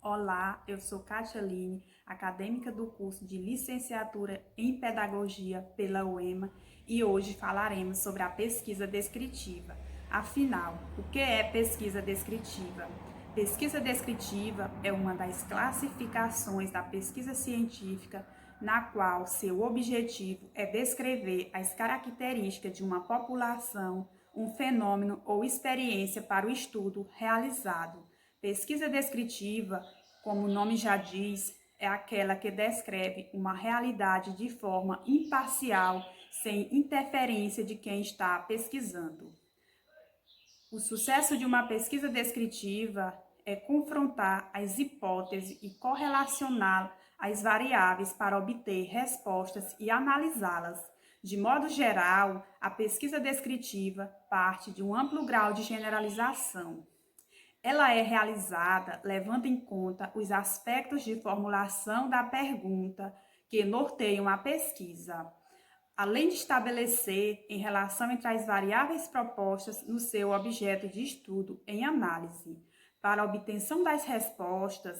Olá, eu sou Kátia Line, acadêmica do curso de Licenciatura em Pedagogia pela UEMA e hoje falaremos sobre a pesquisa descritiva. Afinal, o que é pesquisa descritiva? Pesquisa descritiva é uma das classificações da pesquisa científica na qual seu objetivo é descrever as características de uma população, um fenômeno ou experiência para o estudo realizado. Pesquisa descritiva, como o nome já diz, é aquela que descreve uma realidade de forma imparcial, sem interferência de quem está pesquisando. O sucesso de uma pesquisa descritiva é confrontar as hipóteses e correlacionar as variáveis para obter respostas e analisá-las. De modo geral, a pesquisa descritiva parte de um amplo grau de generalização. Ela é realizada levando em conta os aspectos de formulação da pergunta que norteiam a pesquisa, além de estabelecer em relação entre as variáveis propostas no seu objeto de estudo em análise. Para a obtenção das respostas,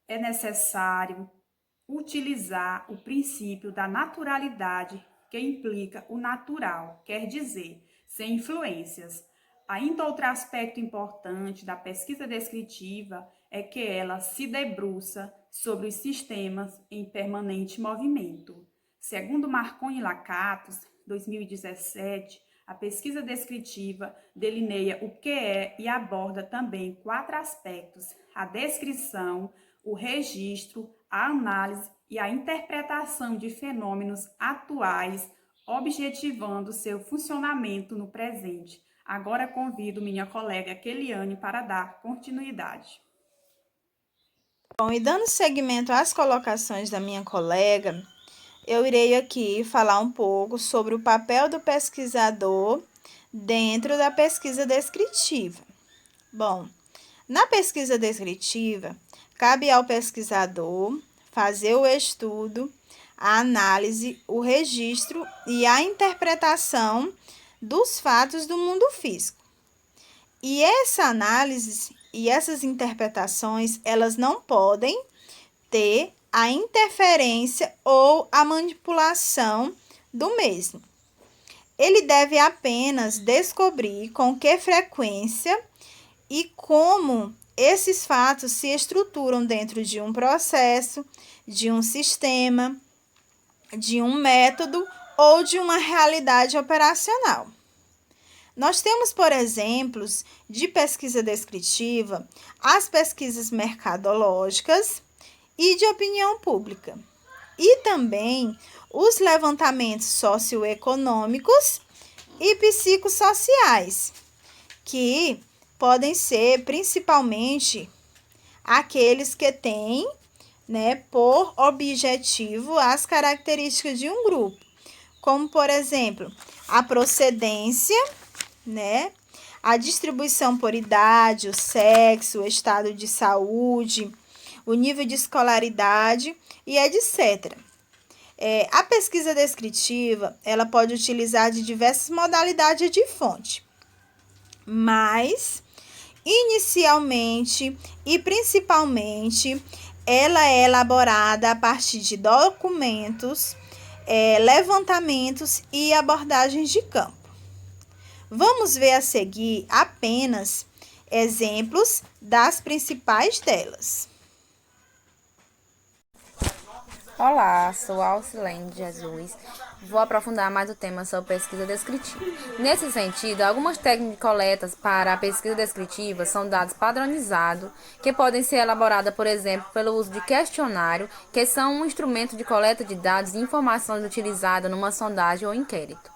é necessário utilizar o princípio da naturalidade, que implica o natural, quer dizer, sem influências. Ainda outro aspecto importante da pesquisa descritiva é que ela se debruça sobre os sistemas em permanente movimento. Segundo Marconi e Lakatos, 2017, a pesquisa descritiva delineia o que é e aborda também 4 aspectos: a descrição, o registro, a análise e a interpretação de fenômenos atuais, objetivando seu funcionamento no presente. Agora convido minha colega Keliane para dar continuidade. Bom, e dando seguimento às colocações da minha colega, eu irei aqui falar um pouco sobre o papel do pesquisador dentro da pesquisa descritiva. Bom, na pesquisa descritiva, cabe ao pesquisador fazer o estudo, a análise, o registro e a interpretação dos fatos do mundo físico. E essa análise e essas interpretações, elas não podem ter a interferência ou a manipulação do mesmo. Ele deve apenas descobrir com que frequência e como esses fatos se estruturam dentro de um processo, de um sistema, de um método ou de uma realidade operacional. Nós temos, por exemplos, de pesquisa descritiva, as pesquisas mercadológicas e de opinião pública, e também os levantamentos socioeconômicos e psicossociais, que podem ser principalmente aqueles que têm, por objetivo as características de um grupo, como, por exemplo, a procedência, a distribuição por idade, o sexo, o estado de saúde, o nível de escolaridade e etc. A pesquisa descritiva, ela pode utilizar de diversas modalidades de fonte, mas, inicialmente e principalmente, ela é elaborada a partir de documentos, levantamentos e abordagens de campo. Vamos ver a seguir apenas exemplos das principais delas. Olá, sou Alcilene Jesus. Vou aprofundar mais o tema sobre pesquisa descritiva. Nesse sentido, algumas técnicas de coletas para a pesquisa descritiva são dados padronizados, que podem ser elaboradas, por exemplo, pelo uso de questionário, que são um instrumento de coleta de dados e informações utilizado numa sondagem ou inquérito.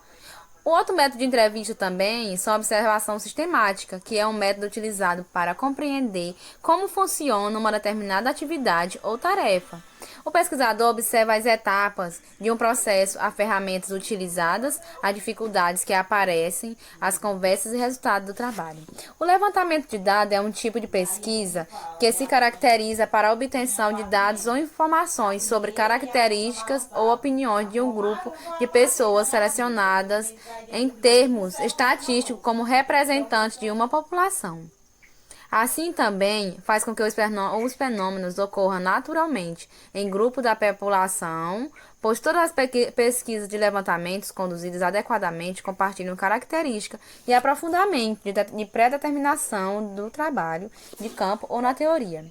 O outro método de entrevista também são a observação sistemática, que é um método utilizado para compreender como funciona uma determinada atividade ou tarefa. O pesquisador observa as etapas de um processo, as ferramentas utilizadas, as dificuldades que aparecem, as conversas e resultados do trabalho. O levantamento de dados é um tipo de pesquisa que se caracteriza para a obtenção de dados ou informações sobre características ou opiniões de um grupo de pessoas selecionadas em termos estatísticos como representantes de uma população. Assim também faz com que os fenômenos ocorram naturalmente em grupo da população, pois todas as pesquisas de levantamentos conduzidas adequadamente compartilham características e aprofundamento de pré-determinação do trabalho de campo ou na teoria.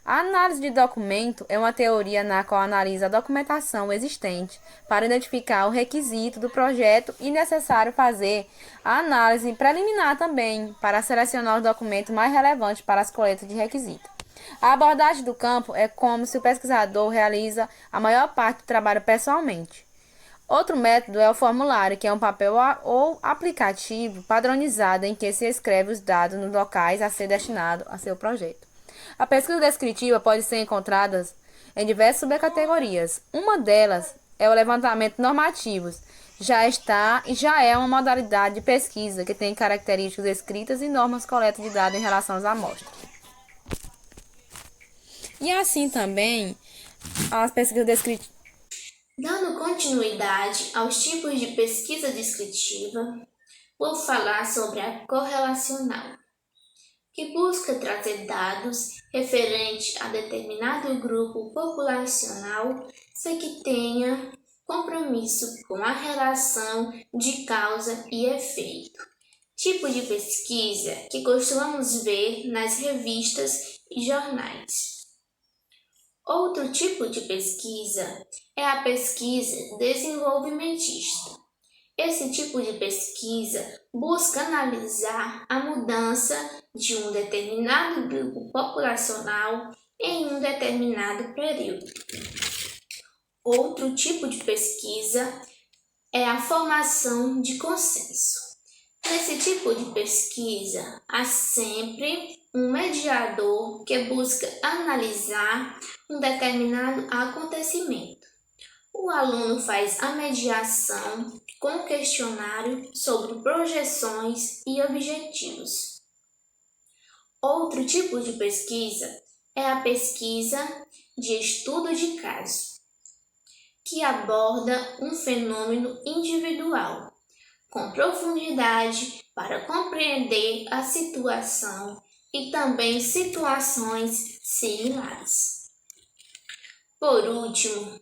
A análise de documento é uma teoria na qual analisa a documentação existente para identificar o requisito do projeto e necessário fazer a análise preliminar também para selecionar os documentos mais relevantes para as coletas de requisitos. A abordagem do campo é como se o pesquisador realiza a maior parte do trabalho pessoalmente. Outro método é o formulário, que é um papel ou aplicativo padronizado em que se escreve os dados nos locais a ser destinado a seu projeto. A pesquisa descritiva pode ser encontrada em diversas subcategorias. Uma delas é o levantamento normativo. Já é uma modalidade de pesquisa que tem características escritas e normas coleta de dados em relação às amostras. E assim também as pesquisas descritivas. Dando continuidade aos tipos de pesquisa descritiva, vou falar sobre a correlacional, que busca trazer dados referentes a determinado grupo populacional sem que tenha compromisso com a relação de causa e efeito. Tipo de pesquisa que costumamos ver nas revistas e jornais. Outro tipo de pesquisa é a pesquisa desenvolvimentista. Esse tipo de pesquisa busca analisar a mudança de um determinado grupo populacional em um determinado período. Outro tipo de pesquisa é a formação de consenso. Nesse tipo de pesquisa, há sempre um mediador que busca analisar um determinado acontecimento. O aluno faz a mediação com questionário sobre projeções e objetivos. Outro tipo de pesquisa é a pesquisa de estudo de caso, que aborda um fenômeno individual, com profundidade para compreender a situação e também situações similares. Por último,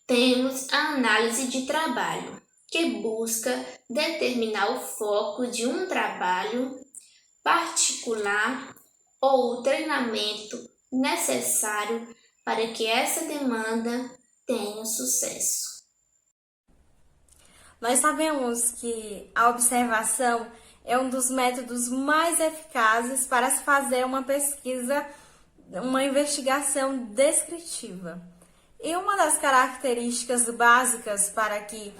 temos a análise de trabalho, que busca determinar o foco de um trabalho particular ou o treinamento necessário para que essa demanda tenha sucesso. Nós sabemos que a observação é um dos métodos mais eficazes para se fazer uma pesquisa, uma investigação descritiva. E uma das características básicas para que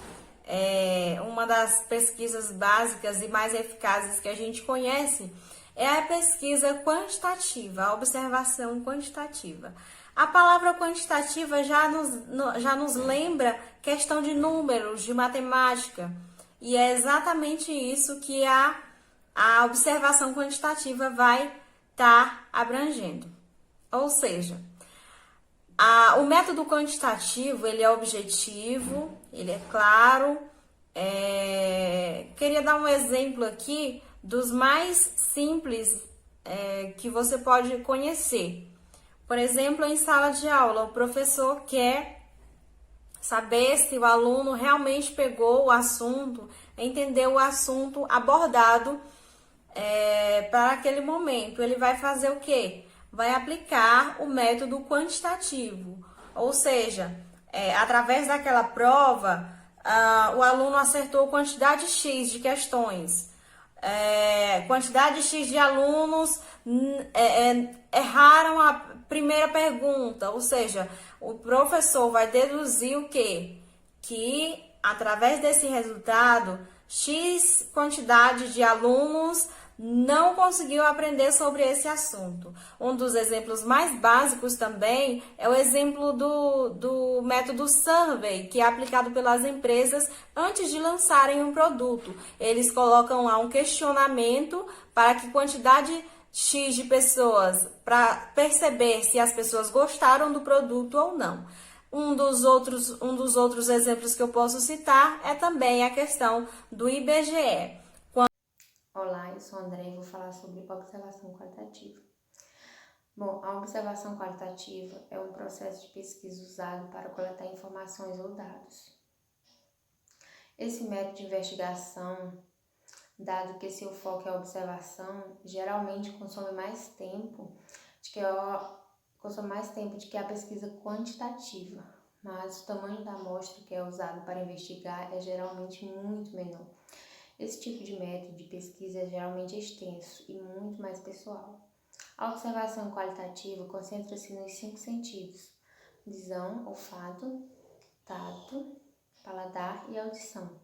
uma das pesquisas básicas e mais eficazes que a gente conhece é a pesquisa quantitativa, a observação quantitativa. A palavra quantitativa já nos lembra questão de números, de matemática, e é exatamente isso que a observação quantitativa vai estar abrangendo. Ou seja, o método quantitativo, ele é objetivo, ele é claro. Queria dar um exemplo aqui dos mais simples que você pode conhecer. Por exemplo, em sala de aula, o professor quer saber se o aluno realmente pegou o assunto, entendeu o assunto abordado para aquele momento. Ele vai fazer o quê? Vai aplicar o método quantitativo, ou seja, através daquela prova, o aluno acertou quantidade X de questões, quantidade X de alunos erraram a primeira pergunta, ou seja, o professor vai deduzir o quê? Que através desse resultado, X quantidade de alunos não conseguiu aprender sobre esse assunto. Um dos exemplos mais básicos também é o exemplo do método Survey, que é aplicado pelas empresas antes de lançarem um produto. Eles colocam lá um questionamento para que quantidade X de pessoas, para perceber se as pessoas gostaram do produto ou não. Um dos outros exemplos que eu posso citar é também a questão do IBGE. Olá, eu sou a André e vou falar sobre observação qualitativa. Bom, a observação qualitativa é um processo de pesquisa usado para coletar informações ou dados. Esse método de investigação, dado que seu foco é a observação, geralmente consome mais tempo do que a pesquisa quantitativa, mas o tamanho da amostra que é usado para investigar é geralmente muito menor. Esse tipo de método de pesquisa é geralmente extenso e muito mais pessoal. A observação qualitativa concentra-se nos 5 sentidos: visão, olfato, tato, paladar e audição.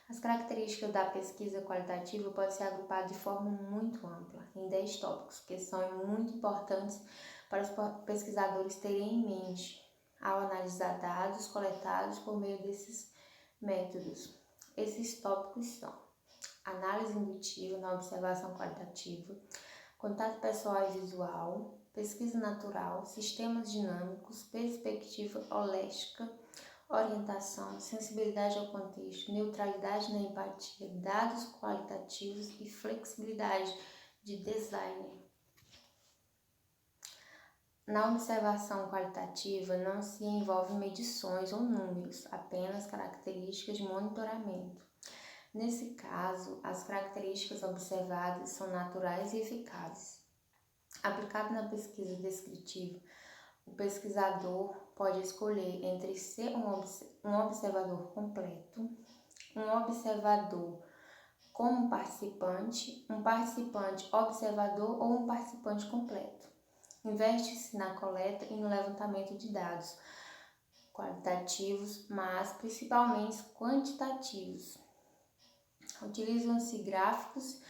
As características da pesquisa qualitativa podem ser agrupadas de forma muito ampla, em 10 tópicos, que são muito importantes para os pesquisadores terem em mente ao analisar dados coletados por meio desses métodos. Esses tópicos são: análise indutiva na observação qualitativa, contato pessoal e visual, pesquisa natural, sistemas dinâmicos, perspectiva holística, orientação, sensibilidade ao contexto, neutralidade na empatia, dados qualitativos e flexibilidade de design. Na observação qualitativa não se envolve medições ou números, apenas características de monitoramento. Nesse caso, as características observadas são naturais e eficazes. Aplicado na pesquisa descritiva, o pesquisador pode escolher entre ser um observador completo, um observador como participante, um participante observador ou um participante completo. Investe-se na coleta e no levantamento de dados qualitativos, mas principalmente quantitativos. Utilizam-se gráficos